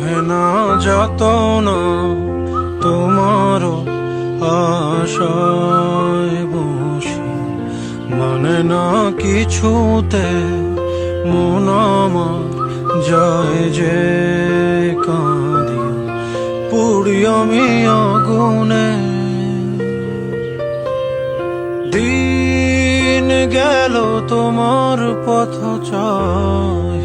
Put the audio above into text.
সহে না যত না তোমারও আশায় বসি, মানে না কিছুতে মন আমার যায় যে কাঁদিয়া, পুড়ি আমি আগুনে। দিন গেল তোমার পথ চাহি,